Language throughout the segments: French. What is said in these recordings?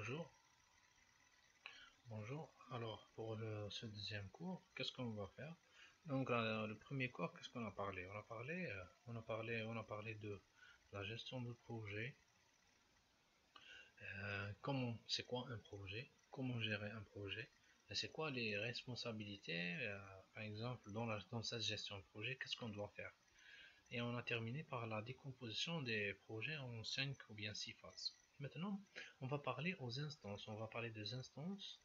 Bonjour. Bonjour. Alors, pour ce deuxième cours, qu'est-ce qu'on va faire? Donc, le premier cours, qu'est-ce qu'on a parlé? On a parlé de la gestion de projet. C'est quoi un projet? Comment gérer un projet? Et c'est quoi les responsabilités? Par exemple, dans cette gestion de projet, qu'est-ce qu'on doit faire? Et on a terminé par la décomposition des projets en 5 ou bien 6 phases. Maintenant, on va parler aux instances. On va parler des instances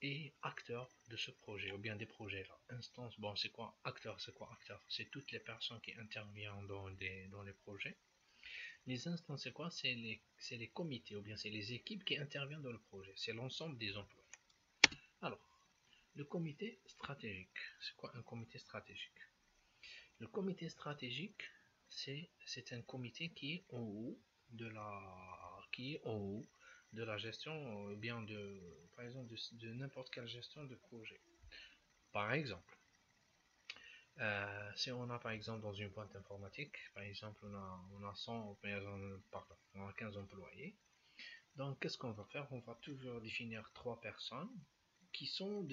et acteurs de ce projet, ou bien des projets là. Instance, bon, c'est quoi acteur? C'est quoi acteur? C'est toutes les personnes qui interviennent dans les projets. Les instances, c'est quoi? C'est les comités, ou bien c'est les équipes qui interviennent dans le projet. C'est l'ensemble des emplois. Alors, le comité stratégique. C'est quoi un comité stratégique? Le comité stratégique, c'est un comité qui est en haut de la gestion, bien par exemple, de n'importe quelle gestion de projet. Par exemple, si on a par exemple dans une boîte informatique, par exemple on a 100, pardon, on a 15 employés. Donc qu'est-ce qu'on va faire? On va toujours définir 3 personnes qui sont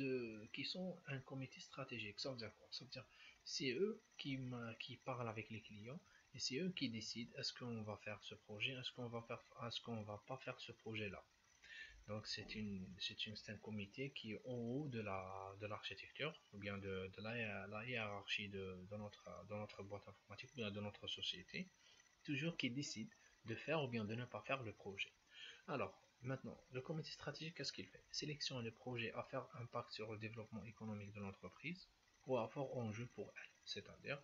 un comité stratégique. Ça veut dire quoi? Ça veut dire c'est eux qui parlent avec les clients et c'est eux qui décident est-ce qu'on va faire ce projet, est-ce qu'on va pas faire ce projet-là. Donc c'est un comité qui est en haut de l'architecture ou bien de la hiérarchie dans notre boîte informatique ou bien de notre société, toujours qui décide de faire ou bien de ne pas faire le projet. Alors, maintenant, le comité stratégique, qu'est-ce qu'il fait? Sélectionne les projets à faire impact sur le développement économique de l'entreprise ou à fort enjeu pour elle. C'est-à-dire,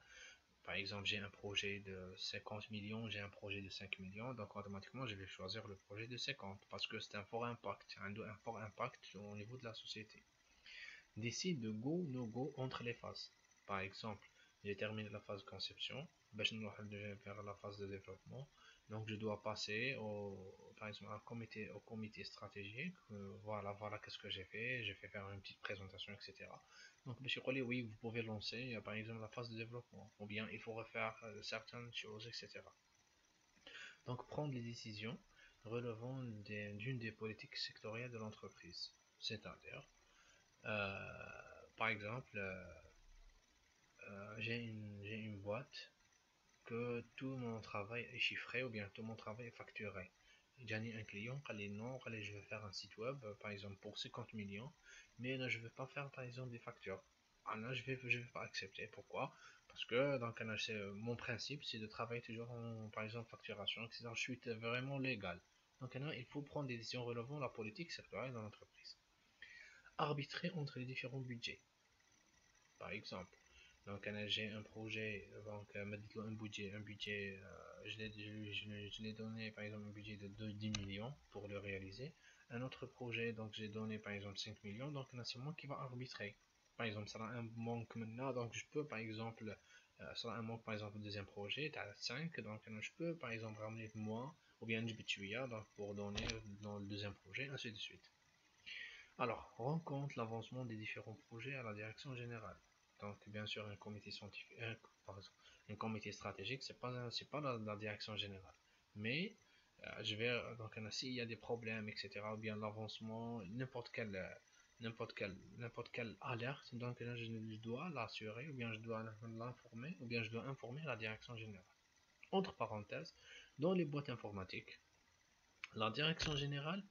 par exemple, j'ai un projet de 50 millions, j'ai un projet de 5 millions, donc automatiquement, je vais choisir le projet de 50 parce que c'est un fort impact, un fort impact au niveau de la société. Décide de go, no go entre les phases. Par exemple, j'ai terminé la phase de conception, je vais vers la phase de développement. Donc je dois passer par exemple au comité stratégique. Voilà qu'est-ce que j'ai fait faire une petite présentation, etc. Donc monsieur Collet, oui, vous pouvez lancer par exemple la phase de développement, ou bien il faut refaire certaines choses, etc. Donc prendre les décisions relevant d'une des politiques sectorielles de l'entreprise. C'est-à-dire, par exemple, j'ai une boîte que tout mon travail est chiffré ou bien tout mon travail est facturé. J'ai un client qui dit non, allez, je vais faire un site web par exemple pour 50 millions, mais là je ne vais pas faire par exemple des factures. Là je vais pas accepter. Pourquoi? Parce que donc, mon principe c'est de travailler toujours en par exemple facturation, etc. Je suis vraiment légal. Donc là, il faut prendre des décisions relevant la politique sectorielle dans l'entreprise. Arbitrer entre les différents budgets. Par exemple, donc j'ai un projet, donc un budget, je l'ai donné par exemple un budget de 10 millions pour le réaliser. Un autre projet, donc j'ai donné par exemple 5 millions, donc là c'est moi qui va arbitrer. Par exemple, ça a un manque maintenant, donc je peux par exemple, ça a un manque par exemple au deuxième projet, tu as 5, donc là, je peux par exemple ramener moi, ou bien du bituya, donc pour donner dans le deuxième projet, ainsi de suite. Alors, rend compte l'avancement des différents projets à la direction générale. Donc, bien sûr, un comité scientifique, un comité stratégique, c'est pas la direction générale. Mais, donc, s'il y a des problèmes, etc., ou bien l'avancement, n'importe quelle alerte, donc là, je dois l'assurer, ou bien je dois l'informer, ou bien je dois informer la direction générale. Entre parenthèses, dans les boîtes informatiques, la direction générale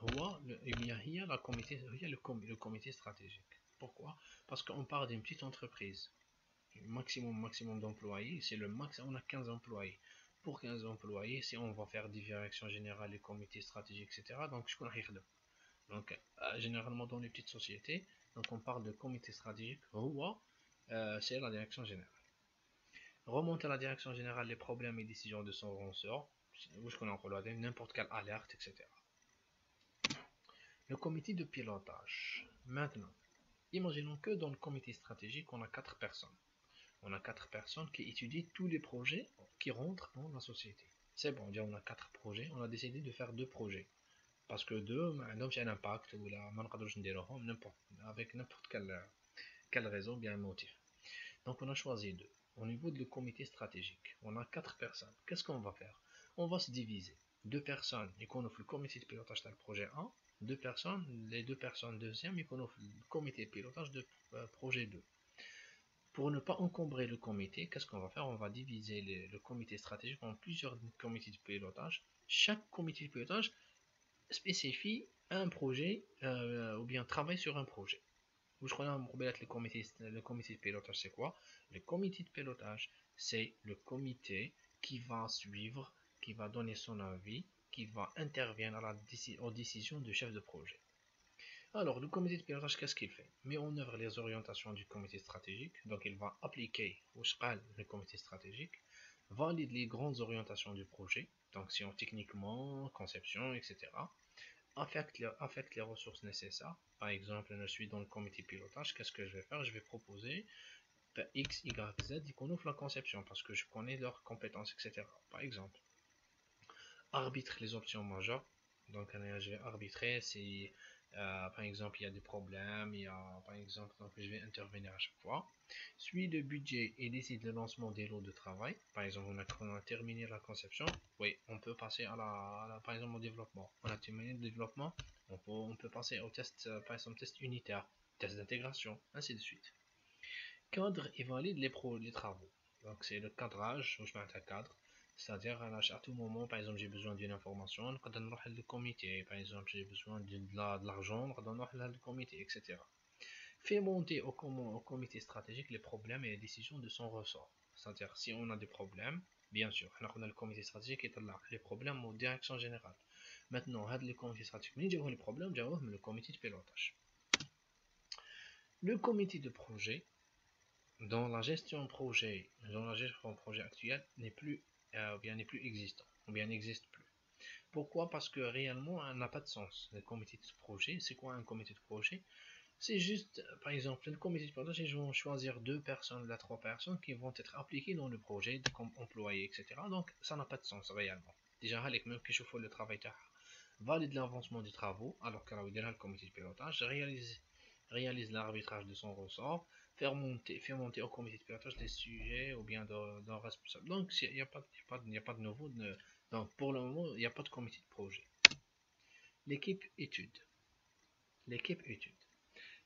il y a le comité stratégique. Pourquoi? Parce qu'on part d'une petite entreprise. Maximum d'employés, c'est le max, on a 15 employés. Pour 15 employés, si on va faire des directions générales, les comités stratégiques, etc., donc je connais rien. Donc, généralement dans les petites sociétés, donc on parle de comité stratégique, c'est la direction générale. Remonter à la direction générale les problèmes et décisions de son ressort, où je connais n'importe quelle alerte, etc. Le comité de pilotage. Maintenant, imaginons que dans le comité stratégique, on a 4 personnes. On a 4 personnes qui étudient tous les projets qui rentrent dans la société. C'est bon, on a 4 projets, on a décidé de faire 2 projets. Parce que 2, j'ai un impact, ou là, avec n'importe quelle raison, bien un motif. Donc on a choisi 2. Au niveau du comité stratégique, on a 4 personnes. Qu'est-ce qu'on va faire? On va se diviser. deux personnes يكونوا في le comité de pilotage تاع le projet 1, les deux personnes deuxième يكونوا في le comité de pilotage de projet 2. Pour ne pas encombrer le comité, qu'est-ce qu'on va faire? On va diviser le comité stratégique en plusieurs comités de pilotage. Chaque comité de pilotage spécifie un projet ou bien travaille sur un projet. Le comité de pilotage, c'est quoi? Le comité de pilotage, c'est le comité qui va suivre, qui va donner son avis, qui va intervenir aux décisions du chef de projet. Alors, le comité de pilotage, qu'est-ce qu'il fait? Met en œuvre les orientations du comité stratégique, donc il va appliquer le comité stratégique, valide les grandes orientations du projet, donc techniquement, conception, etc. Affecte les ressources nécessaires. Par exemple, je suis dans le comité pilotage, qu'est-ce que je vais faire? Je vais proposer X, Y, Z, qui connaissent la conception, parce que je connais leurs compétences, etc. Par exemple, arbitre les options majeures. Donc, je vais arbitrer si, par exemple, il y a des problèmes, par exemple, donc je vais intervenir à chaque fois. Suit le budget et décide le lancement des lots de travail. Par exemple, on a terminé la conception. Oui, on peut passer par exemple, au développement. On a terminé le développement. On peut passer au test, par exemple, test unitaire, test d'intégration, ainsi de suite. Cadre et valide les travaux. Donc, c'est le cadrage, je mets un cadre. C'est-à-dire, à tout moment, par exemple, j'ai besoin d'une information, je donne le comité. Par exemple, j'ai besoin de l'argent, je donne le comité, etc. Fait monter au comité stratégique les problèmes et les décisions de son ressort. C'est-à-dire, si on a des problèmes, bien sûr, on a le comité stratégique qui est là, les problèmes aux directions générales. Maintenant, le comité stratégique, les problèmes, le comité de pilotage. Le comité de projet, dans la gestion projet actuelle, n'est plus existant, ou bien n'existe plus. Pourquoi? Parce que réellement, elle n'a pas de sens. Le comité de projet, c'est quoi un comité de projet? C'est juste, par exemple, le comité de pilotage, ils vont choisir 2 personnes, là 3 personnes qui vont être appliquées dans le projet comme employés, etc. Donc, ça n'a pas de sens réellement. Déjà, avec même qui chauffe le travail, valide l'avancement des travaux, alors que le comité de pilotage réalise l'arbitrage de son ressort, fait monter au comité de pilotage les sujets ou bien d'un responsable. Donc, il n'y a pas de nouveau. Donc, pour le moment, il n'y a pas de comité de projet. L'équipe étude. L'équipe étude.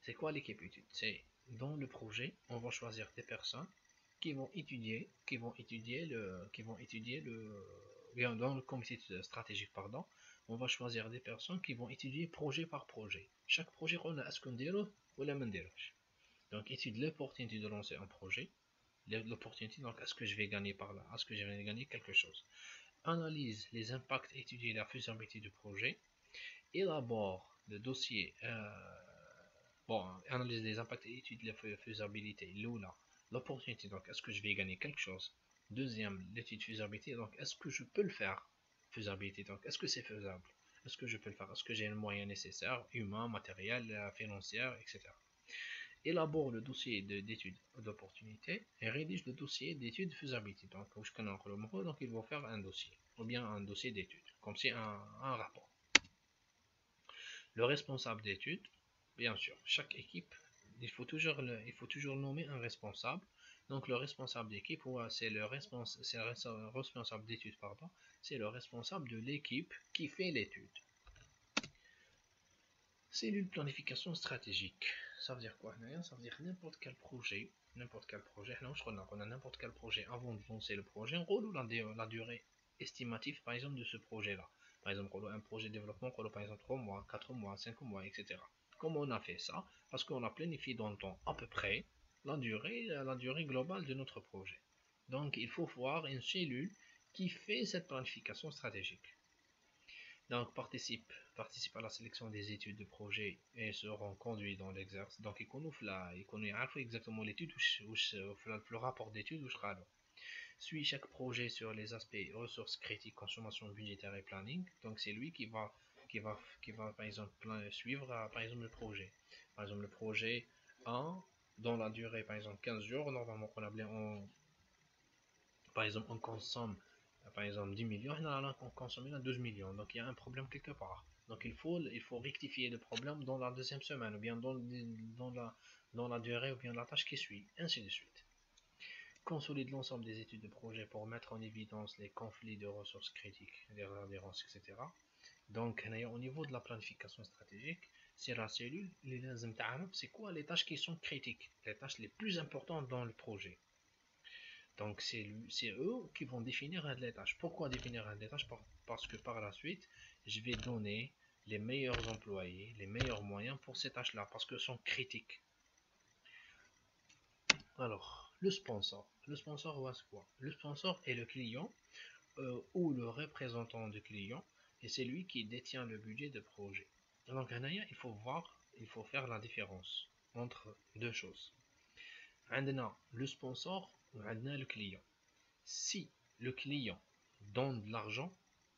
C'est quoi l'équipe étude? C'est dans le projet, on va choisir des personnes qui vont étudier bien dans le comité stratégique, pardon, on va choisir des personnes qui vont étudier projet par projet. Chaque projet, on a ce qu'on dit ou la main. Donc, étude l'opportunité de lancer un projet, l'opportunité, donc est-ce que je vais gagner par là, est-ce que je vais gagner quelque chose. Analyse les impacts, étudie la faisabilité du projet, élabore le dossier. Analyse les impacts et étude la faisabilité. L'opportunité, donc est-ce que je vais gagner quelque chose. Deuxième, l'étude faisabilité, donc est-ce que je peux le faire. Faisabilité, donc est-ce que c'est faisable. Est-ce que je peux le faire. Est-ce que j'ai le moyen nécessaire, humain, matériel, financier, etc. Élabore le dossier d'étude d'opportunité et rédige le dossier d'étude de faisabilité. Donc, il va faire un dossier, ou bien un dossier d'étude, comme c'est un rapport. Le responsable d'étude, bien sûr, chaque équipe, il faut toujours nommer un responsable. Donc, le responsable d'équipe, c'est le responsable d'étude, pardon, c'est le responsable de l'équipe qui fait l'étude. Cellule planification stratégique. Ça veut dire quoi? Ça veut dire n'importe quel projet, on a n'importe quel projet avant de lancer le projet, on roule la durée estimative, par exemple, de ce projet-là. Par exemple, un projet de développement, par exemple 3 mois, 4 mois, 5 mois, etc. Comment on a fait ça? Parce qu'on a planifié dans le temps à peu près la durée globale de notre projet. Donc, il faut voir une cellule qui fait cette planification stratégique. Donc, participe à la sélection des études de projet et seront conduits dans l'exercice. Donc, il connaît exactement l'étude ou le rapport d'étude où je serai. Suit chaque projet sur les aspects ressources critiques, consommation budgétaire et planning. Donc, c'est lui qui va par exemple suivre par exemple le projet. Par exemple, le projet 1 dans la durée par exemple 15 jours, normalement par exemple on consomme par exemple 10 millions, on consomme 12 millions, donc il y a un problème quelque part. Donc il faut rectifier le problème dans la deuxième semaine, ou bien dans la durée, ou bien la tâche qui suit, ainsi de suite. consolide l'ensemble des études de projet pour mettre en évidence les conflits de ressources critiques, les références, etc. Donc, au niveau de la planification stratégique, c'est la cellule, c'est quoi les tâches qui sont critiques, les tâches les plus importantes dans le projet. Donc, c'est eux qui vont définir les tâches. Pourquoi définir les tâches? Parce que par la suite, je vais donner les meilleurs employés, les meilleurs moyens pour ces tâches-là, parce qu'elles sont critiques. Alors, le sponsor. Le sponsor, c'est quoi? Le sponsor est le client ou le représentant du client, et c'est lui qui détient le budget de projet. Donc, il faut faire la différence entre deux choses. عندنا le sponsor ou عندنا le client. Si le client donne de l'argent,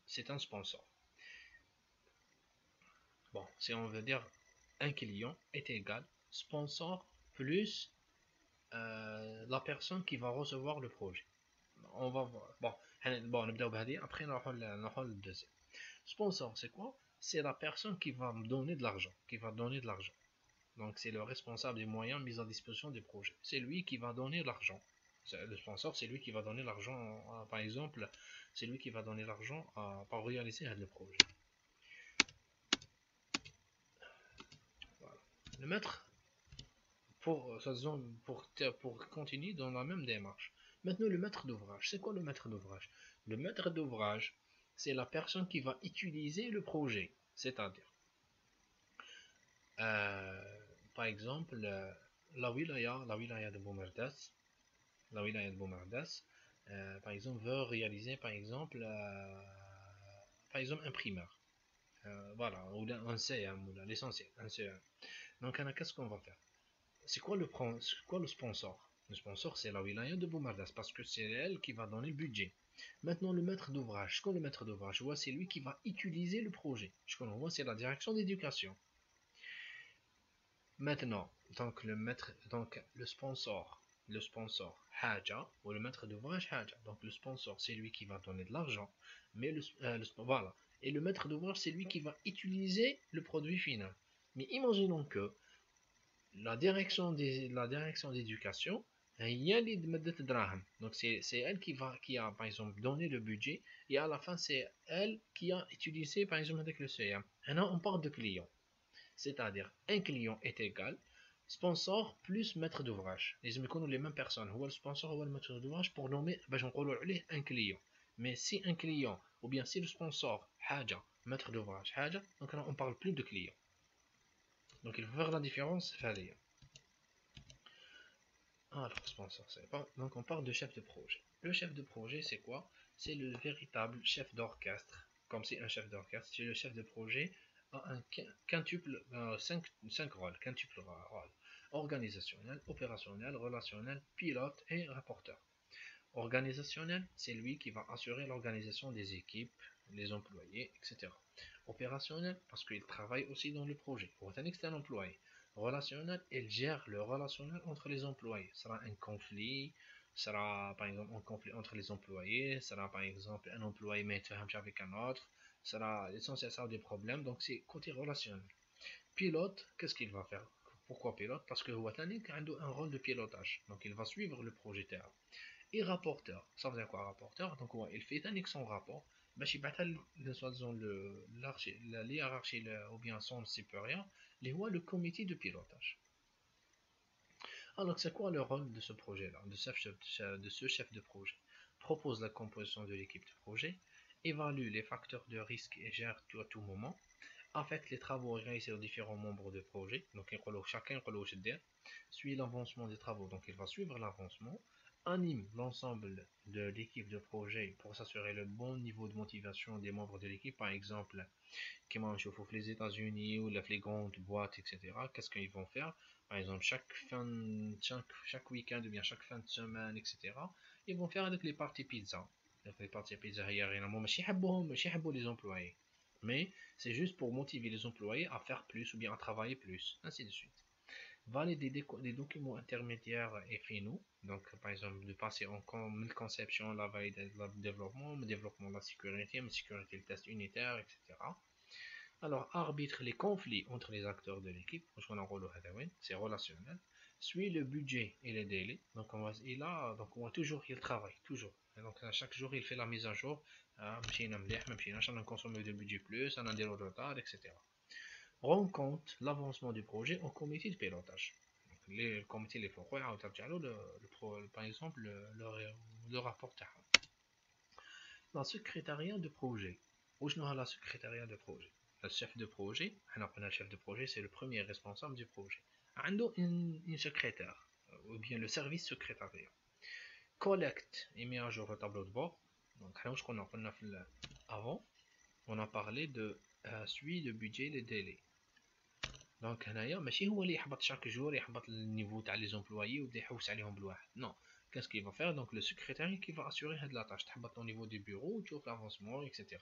c'est un sponsor. Bon, si on veut dire un client est égal sponsor plus la personne qui va recevoir le projet. On va voir. Bon, après on le deuxième. Sponsor, c'est quoi? C'est la personne qui va me donner de l'argent, Donc c'est le responsable des moyens mis à disposition des projets. C'est lui qui va donner l'argent. Le sponsor, c'est lui qui va donner l'argent, par exemple, c'est lui qui va donner l'argent pour réaliser le projet. Voilà. Le maître, pour continuer dans la même démarche. Maintenant, le maître d'ouvrage. C'est quoi le maître d'ouvrage? Le maître d'ouvrage, c'est la personne qui va utiliser le projet. C'est-à-dire, par exemple, la wilaya de Boumerdas, par exemple, veut réaliser, par exemple, un primaire. Voilà, ou un CM, ou l'essentiel, un CM. Donc, qu'est-ce qu'on va faire? C'est quoi le sponsor? Le sponsor, c'est la wilaya de Boumerdas, parce que c'est elle qui va donner le budget. Maintenant, le maître d'ouvrage. C'est le maître d'ouvrage? C'est lui qui va utiliser le projet. Ce qu'on voit, c'est la direction d'éducation. Maintenant, donc le sponsor Haja, ou le maître d'ouvrage Haja. Donc le sponsor, c'est lui qui va donner de l'argent, mais voilà. Et le maître d'ouvrage, c'est lui qui va utiliser le produit final. Mais imaginons que la direction d'éducation, donc c'est elle qui a par exemple donné le budget, et à la fin c'est elle qui a utilisé par exemple avec le CM. Maintenant on parle de client. C'est-à-dire, un client est égal sponsor plus maître d'ouvrage. Ils me connaissent les mêmes personnes. Le sponsor ou le maître d'ouvrage pour nommer un client. Mais si un client, ou bien si le sponsor, haja, maître d'ouvrage, haja, donc on ne parle plus de client. Donc il faut faire la différence. Alors, sponsor, c'est pas. Donc on parle de chef de projet. Le chef de projet, c'est quoi? C'est le véritable chef d'orchestre. Comme c'est un chef d'orchestre, c'est le chef de projet a un quintuple, 5 rôles, quintuple rôle. Organisationnel, opérationnel, relationnel, pilote et rapporteur. Organisationnel, c'est lui qui va assurer l'organisation des équipes, les employés, etc. Opérationnel, parce qu'il travaille aussi dans le projet. Pour un externe employé. Relationnel, il gère le relationnel entre les employés. Ce sera un conflit, sera par exemple un conflit entre les employés, sera par exemple un employé met avec un autre, sera essentiel ça des problèmes, donc c'est côté relationnel. Pilote, qu'est-ce qu'il va faire? Pourquoi pilote? Parce que Watanik a un rôle de pilotage, donc il va suivre le projet terre. Et rapporteur, ça veut dire quoi rapporteur? Donc ouais, il fait un son rapport, la hiérarchie ou bien son supérieur, les voit le comité de pilotage. Alors c'est quoi le rôle de ce projet-là, de ce chef de projet? Propose la composition de l'équipe de projet, évalue les facteurs de risque et gère tout à tout moment, affecte les travaux réalisés aux différents membres de projet, donc chacun suit l'avancement des travaux, donc il va suivre l'avancement, anime l'ensemble de l'équipe de projet pour s'assurer le bon niveau de motivation des membres de l'équipe, par exemple, qui mangent les États-Unis ou les grandes boîtes, etc. Qu'est-ce qu'ils vont faire? Par exemple, chaque week-end ou bien chaque fin de semaine, etc. Ils vont faire avec les parties pizza. Les parties pizza, il y a les employés. Mais c'est juste pour motiver les employés à faire plus ou bien à travailler plus, ainsi de suite. Valider des documents intermédiaires et finaux, donc par exemple de passer en conception, la validation, le développement de la sécurité, le test unitaire, etc. Alors, arbitre les conflits entre les acteurs de l'équipe, c'est relationnel. Suit le budget et les délais. Donc, on voit toujours, il travaille, toujours. Et donc, à chaque jour, il fait la mise à jour. On consomme de budget plus, on a des retards, etc. Rend compte l'avancement du projet au comité de pilotage. Les comités, les fois, par exemple, le rapport. La secrétariat de projet. Où je la secrétariat de projet. Le chef de projet, le chef de projet, c'est le premier responsable du projet. Une secrétaire, ou bien le service secrétariat. Collecte et met à jour le tableau de bord. Donc, ce qu'on a fait avant, on a parlé de suivi de budget et de délai. Donc, ماشي هو اللي يحبط chaque jour يحبط le niveau تاع les employés ويبدا يحوس عليهم بالواحد. Non. Qu'est-ce qu'il va faire? Donc, le secrétariat qui va assurer la tâche. تحبط au niveau du bureau, tu ouvres l'avancement, etc.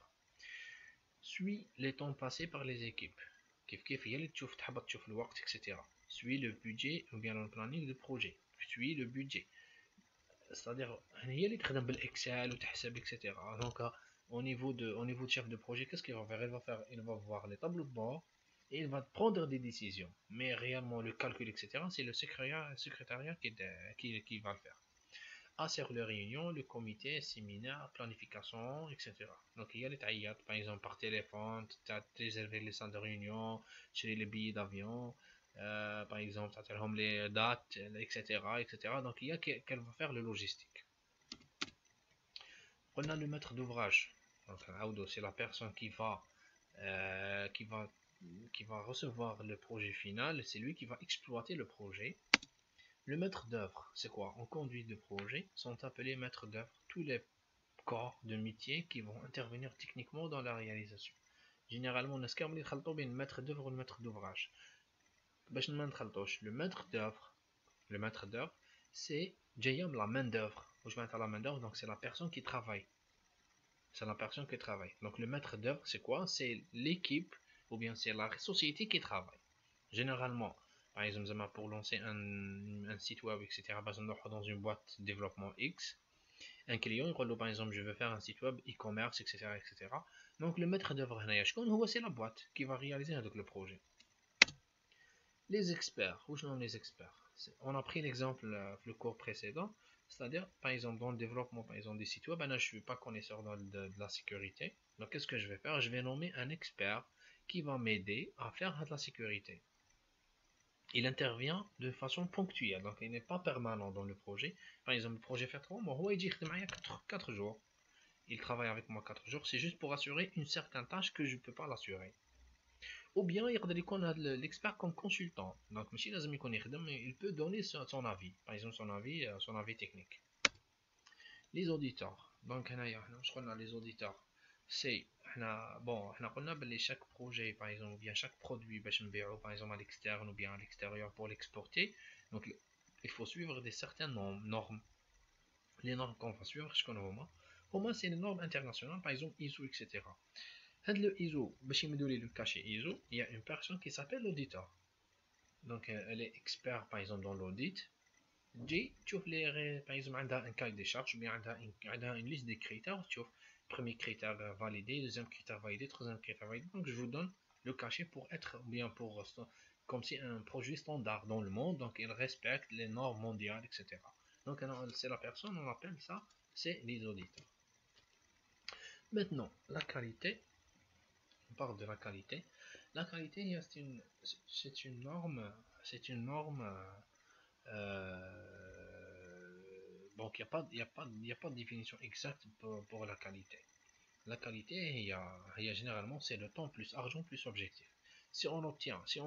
Suis les temps passés par les équipes. كيف هي اللي تشوف الوقت, etc. Suis le budget ou bien le planning de projet. Suis le budget. C'est-à-dire, هي اللي تخدم بالإكسل وتحسب, etc. Donc, au niveau de chef de projet, qu'est-ce qu'il va faire? Il va voir les tableaux de bord et il va prendre des décisions. Mais réellement, le calcul, etc., c'est le secrétariat qui va le faire. Assure les réunions, le comité, séminaire, planification, etc. Donc, il y a les tailles, par exemple, par téléphone, tu as réservé les salles de réunion, chercher les billets d'avion, par exemple, tu as les dates, etc., etc. Donc, il y a qu'elle va faire le logistique. On a le maître d'ouvrage. Donc, c'est la personne euh, qui va, qui va recevoir le projet final, c'est lui qui va exploiter le projet. Le maître d'œuvre, c'est quoi? En conduite de projet, sont appelés maîtres d'œuvre tous les corps de métier qui vont intervenir techniquement dans la réalisation. Généralement, on a le maître d'œuvre ou le maître d'ouvrage. Le maître d'œuvre, c'est la main d'œuvre. Donc c'est la personne qui travaille. C'est la personne qui travaille. Donc le maître d'œuvre, c'est quoi? C'est l'équipe ou bien c'est la société qui travaille. Généralement, par exemple, pour lancer un site web, etc., dans une boîte de développement X, un client, par exemple, je veux faire un site web, e-commerce, etc., etc. Donc le maître d'œuvre, c'est la boîte qui va réaliser le projet. Les experts, où sont les experts? On a pris l'exemple le cours précédent, c'est-à-dire, par exemple, dans le développement par exemple, des sites web, je ne suis pas connaisseur de la sécurité. Donc, qu'est-ce que je vais faire? Je vais nommer un expert qui va m'aider à faire de la sécurité. Il intervient de façon ponctuelle, donc il n'est pas permanent dans le projet. Par exemple, le projet fait 3 mois, il dit 4 jours. Il travaille avec moi 4 jours, c'est juste pour assurer une certaine tâche que je ne peux pas l'assurer. Ou bien il a l'expert comme consultant. Donc, il peut donner son avis, par exemple son avis technique. Les auditeurs. Donc, je connais les auditeurs. C'est, bon, chaque projet, par exemple, ou bien chaque produit, par exemple à l'externe ou bien à l'extérieur pour l'exporter. Donc, il faut suivre certaines normes. Les normes qu'on va suivre, je connais au moins, c'est les normes internationales, par exemple ISO, etc. Le ISO, le cachet ISO, il y a une personne qui s'appelle l'auditeur. Donc, elle est expert, par exemple, dans l'audit. Tu par exemple, un cahier des charges, bien une liste de critères. Tu premier critère validé, deuxième critère validé, troisième critère validé. Donc, je vous donne le cachet pour être bien comme si un produit standard dans le monde. Donc, il respecte les normes mondiales, etc. Donc, c'est la personne, on appelle ça, c'est les auditeurs. Maintenant, la qualité. On parle de la qualité. La qualité, c'est une norme. C'est une norme. Donc, il y a pas de définition exacte pour la qualité. La qualité, généralement, c'est le temps plus argent plus objectif. Si on va faire si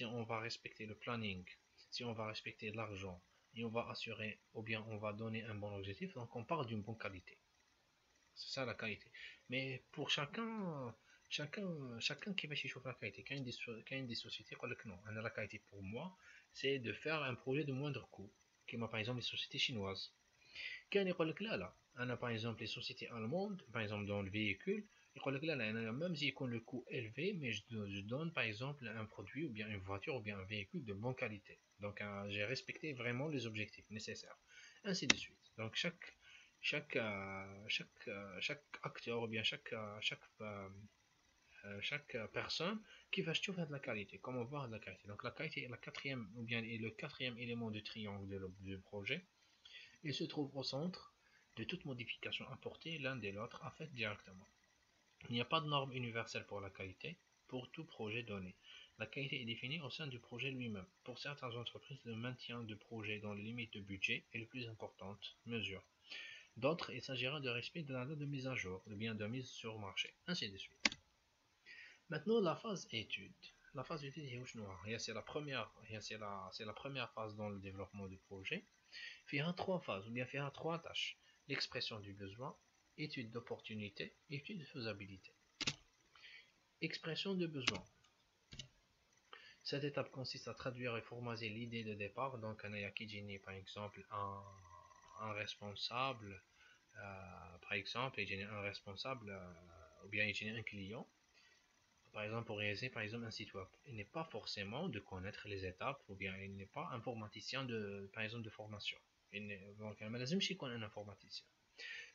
on va respecter le planning, si on va respecter l'argent, et on va assurer, ou bien on va donner un bon objectif, donc on parle d'une bonne qualité. C'est ça la qualité. Mais pour chacun qui va chercher la qualité, quand il y a des sociétés, non, la qualité pour moi, c'est de faire un projet de moindre coût, comme par exemple les sociétés chinoises. Quand il y a là, par exemple les sociétés allemandes, par exemple dans le véhicule, il y a là, même si le coût est élevé, mais je donne par exemple un produit ou bien une voiture ou bien un véhicule de bonne qualité. Donc j'ai respecté vraiment les objectifs nécessaires. Ainsi de suite. Donc chaque acteur ou bien chaque personne qui va trouver de la qualité. Comment voir de la qualité? Donc la qualité est la quatrième ou bien est le quatrième élément du triangle du projet. Il se trouve au centre de toute modification apportée l'un de l'autre à fait directement. Il n'y a pas de norme universelle pour la qualité pour tout projet donné. La qualité est définie au sein du projet lui-même. Pour certaines entreprises, le maintien de projet dans les limites de budget est la plus importante mesure. D'autres, il s'agira de respect de la date de mise à jour, ou bien de mise sur marché, ainsi de suite. Maintenant, la phase étude. La phase étude c'est la première, c'est la première phase dans le développement du projet. Il y a trois phases, ou bien il y a trois tâches. L'expression du besoin, étude d'opportunité, étude de faisabilité. Expression de besoin. Cette étape consiste à traduire et formaliser l'idée de départ. Donc, on a par exemple un responsable, par exemple, un responsable, ou bien un client. Par exemple, pour réaliser par exemple un site web, il n'est pas forcément de connaître les étapes, ou bien il n'est pas informaticien de, par exemple, de formation. Donc, un informaticien.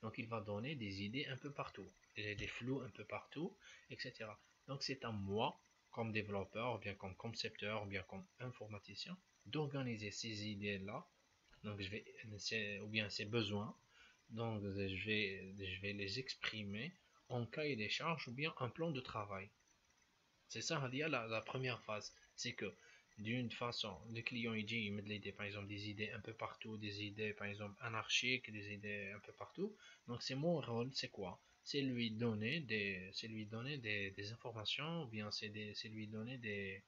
Donc, il va donner des idées un peu partout, des flous un peu partout, etc. Donc, c'est à moi, comme développeur, ou bien comme concepteur, ou bien comme informaticien, d'organiser ces idées-là, donc ou bien ces besoins, donc je vais les exprimer en cahier des charges ou bien un plan de travail. C'est ça, la première phase. C'est que d'une façon, le client il met par exemple des idées un peu partout, des idées par exemple anarchiques, des idées un peu partout. Donc c'est mon rôle, c'est quoi? C'est lui donner des informations, ou bien c'est lui donner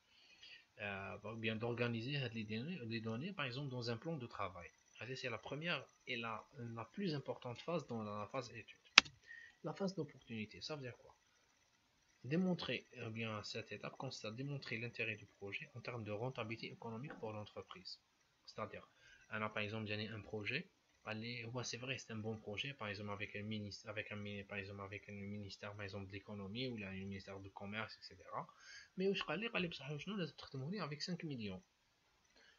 ou bien d'organiser les données, par exemple dans un plan de travail. C'est la première et la plus importante phase dans la phase étude. La phase d'opportunité, ça veut dire quoi? Démontrer, bien cette étape consiste à démontrer l'intérêt du projet en termes de rentabilité économique pour l'entreprise. C'est-à-dire, on a par exemple gagné un projet, allez, ouais, c'est vrai, c'est un bon projet, par exemple avec un ministère, par exemple avec un ministère, par exemple de l'économie ou là, un ministère du commerce, etc. Mais où je allé avec 5 millions.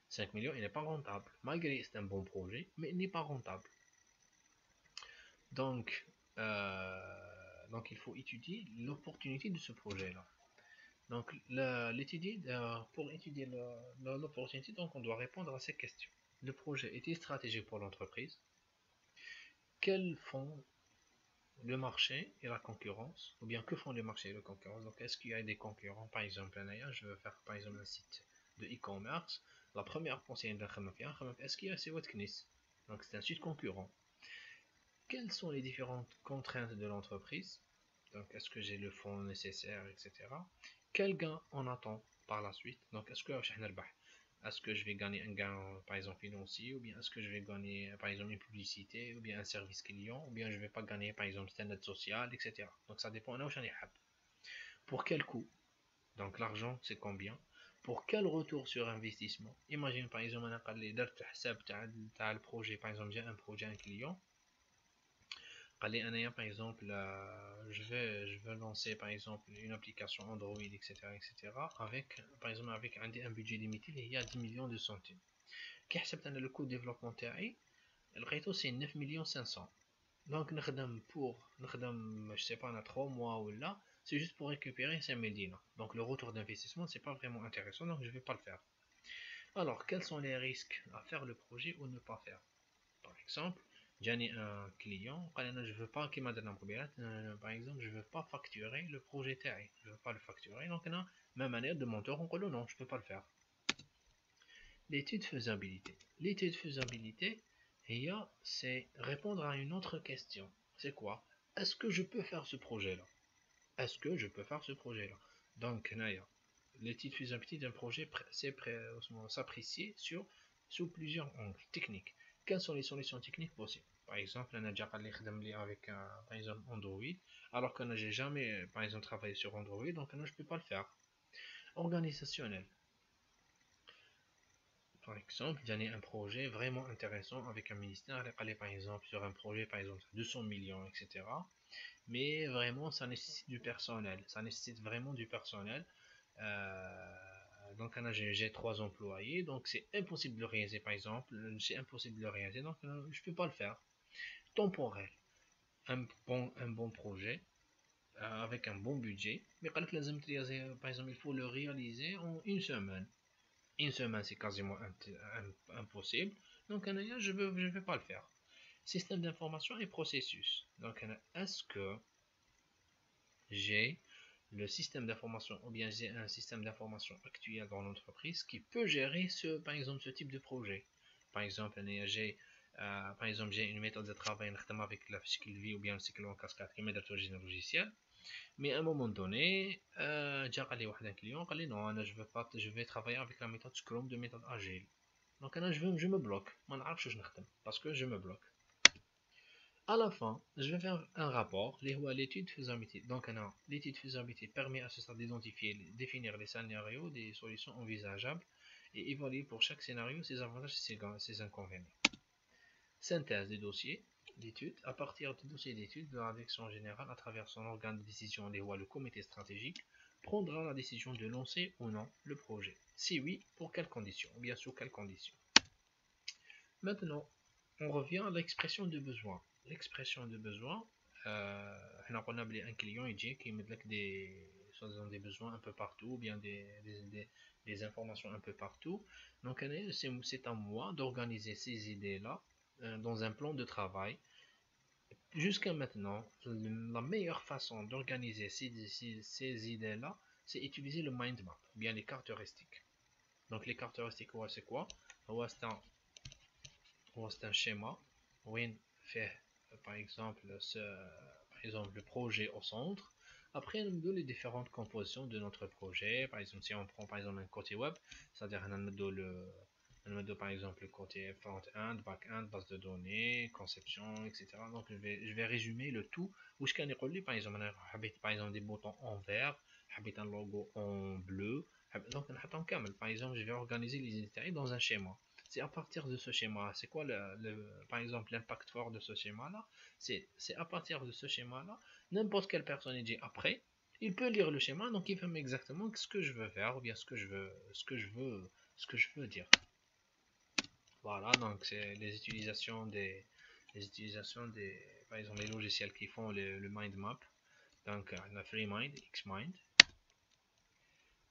5 millions, il n'est pas rentable. Malgré c'est un bon projet, mais il n'est pas rentable. Donc, donc il faut étudier l'opportunité de ce projet-là. Donc, pour étudier l'opportunité, donc on doit répondre à ces questions. Le projet est-il stratégique pour l'entreprise? Quels font le marché et la concurrence? Ou bien que font le marché et la concurrence? Donc, est-ce qu'il y a des concurrents? Par exemple, je veux faire par exemple un site de e-commerce. La première pensée est-ce qu'il y a ces Watknis? Donc, c'est un site concurrent. Quelles sont les différentes contraintes de l'entreprise? Donc, est-ce que j'ai le fonds nécessaire, etc. Quel gain on attend par la suite? Donc, est-ce que je vais gagner un gain, par exemple, financier, ou bien est-ce que je vais gagner, par exemple, une publicité, ou bien un service client, ou bien je ne vais pas gagner, par exemple, une aide sociale, etc. Donc, ça dépend. Pour quel coût? Donc, l'argent, c'est combien? Pour quel retour sur investissement? Imagine, par exemple, le projet, par exemple, j'ai un projet, un client. Par exemple, je veux lancer par exemple une application Android, etc., etc., avec, par exemple, avec un budget limité, il y a 10 millions de centimes. Qui accepte le coût de développement تاعي لقيته c'est 9 millions 500. Donc, je sais pas, on a 3 mois ou là, c'est juste pour récupérer 5000 dinars. Donc, le retour d'investissement, c'est pas vraiment intéressant, donc je vais pas le faire. Alors, quels sont les risques à faire le projet ou ne pas faire? Par exemple, j'ai un client, je veux pas qu'il m'a donné un problème. Par exemple, je veux pas facturer le projet TI. Je veux pas le facturer. Donc, même manière de monteur, on dit non, je peux pas le faire. L'étude faisabilité. L'étude faisabilité, c'est répondre à une autre question. C'est quoi? Est-ce que je peux faire ce projet-là? Est-ce que je peux faire ce projet-là? Donc, l'étude faisabilité d'un projet, c'est s'apprécier sous plusieurs angles techniques. Quelles sont les solutions techniques possibles? Par exemple, on a déjà parlé avec par exemple Android, alors que j'ai jamais par exemple travaillé sur Android, donc je ne peux pas le faire. Organisationnel. Par exemple, j'ai un projet vraiment intéressant avec un ministère, par exemple sur un projet par exemple 200 millions, etc. Mais vraiment, ça nécessite du personnel. Ça nécessite vraiment du personnel. Donc, j'ai 3 employés, donc c'est impossible de le réaliser, par exemple. C'est impossible de le réaliser, donc je ne peux pas le faire. Temporel. Un bon projet avec un bon budget, mais par exemple, il faut le réaliser en une semaine. Une semaine, c'est quasiment impossible. Donc, je ne vais pas le faire. Système d'information et processus. Donc, est-ce que j'ai le système d'information ou bien j'ai un système d'information actuel dans l'entreprise qui peut gérer par exemple, ce type de projet. Par exemple, j'ai une méthode de travail avec la cycle de vie ou bien le cycle en cascade qui m'aide à gérer logiciel. Mais à un moment donné, j'ai un client qui dit non, je vais travailler avec la méthode Scrum de méthode agile. Donc, je me bloque. Parce que je me bloque. À la fin, je vais faire un rapport, l'étude faisabilité. Donc, l'étude faisabilité permet à ce stade d'identifier, définir les scénarios des solutions envisageables et évaluer pour chaque scénario ses avantages et ses inconvénients. Synthèse des dossiers d'études. À partir du dossier d'études, la direction générale, à travers son organe de décision, le comité stratégique, prendra la décision de lancer ou non le projet. Si oui, pour quelles conditions, ou bien sous quelles conditions. Maintenant, on revient à l'expression de besoin. L'expression de besoin, on a appelé un client qui met des besoins un peu partout, ou bien des informations un peu partout. Donc, c'est à moi d'organiser ces idées-là dans un plan de travail. Jusqu'à maintenant, la meilleure façon d'organiser ces idées-là, c'est utiliser le mind map, ou bien les caractéristiques. Donc, les caractéristiques, c'est quoi? C'est un schéma où on fait par exemple le projet au centre. Après, on nous donne les différentes compositions de notre projet. Par exemple, si on prend par exemple un côté web, c'est-à-dire on nous donne par exemple le côté front-end, back-end, base de données, conception, etc. Donc je vais résumer le tout. Où je can يقول par exemple par exemple des boutons en vert, un logo en bleu. Donc par exemple, je vais organiser les détails dans un schéma. C'est à partir de ce schéma. C'est quoi par exemple l'impact fort de ce schéma-là? C'est à partir de ce schéma-là, n'importe quelle personne dit après, il peut lire le schéma, donc il fait exactement ce que je veux faire, ou bien ce que je veux dire. Voilà, donc c'est par exemple, les logiciels qui font le mind map. Donc, on a FreeMind, XMind.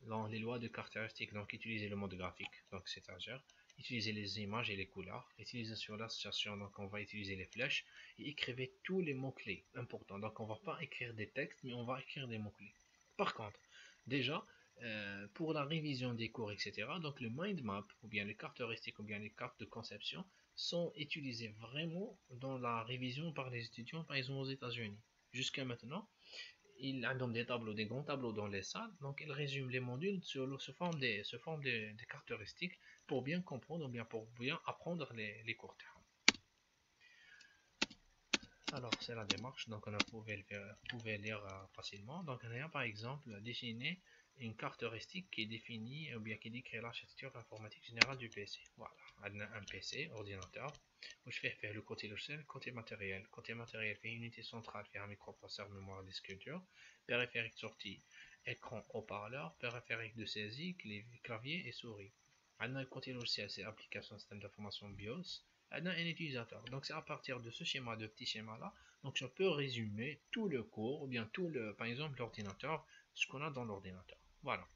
Dans les lois de caractéristiques, donc utiliser le mode graphique, donc c'est-à-dire utiliser les images et les couleurs. Utilisation l'association, donc on va utiliser les flèches et écrivez tous les mots-clés importants. Donc on va pas écrire des textes, mais on va écrire des mots-clés. Par contre, déjà, pour la révision des cours, etc., donc le mind map, ou bien les caractéristiques, ou bien les cartes de conception, sont utilisées vraiment dans la révision par les étudiants, par exemple aux États-Unis. Jusqu'à maintenant, ils ont des tableaux, des grands tableaux dans les salles, donc ils résument les modules sous forme des caractéristiques pour bien comprendre, ou bien pour bien apprendre les cours termes. Alors, c'est la démarche, donc on pouvait lire facilement. Donc, on a par exemple défini une caractéristique qui définit, ou bien qui décrit l'architecture informatique générale du PC. Voilà, on a un PC, ordinateur, où je fais faire le côté logiciel, côté matériel. Côté matériel, fait une unité centrale, fait un microprocesseur, mémoire, disque dur, périphérique sortie, écran, haut-parleur, périphérique de saisie, clavier et souris. On a le côté logiciel, c'est application système d'information BIOS. Un utilisateur. Donc c'est à partir de ce schéma, de petit schéma là, donc je peux résumer tout le cours, ou bien par exemple l'ordinateur, ce qu'on a dans l'ordinateur. Voilà.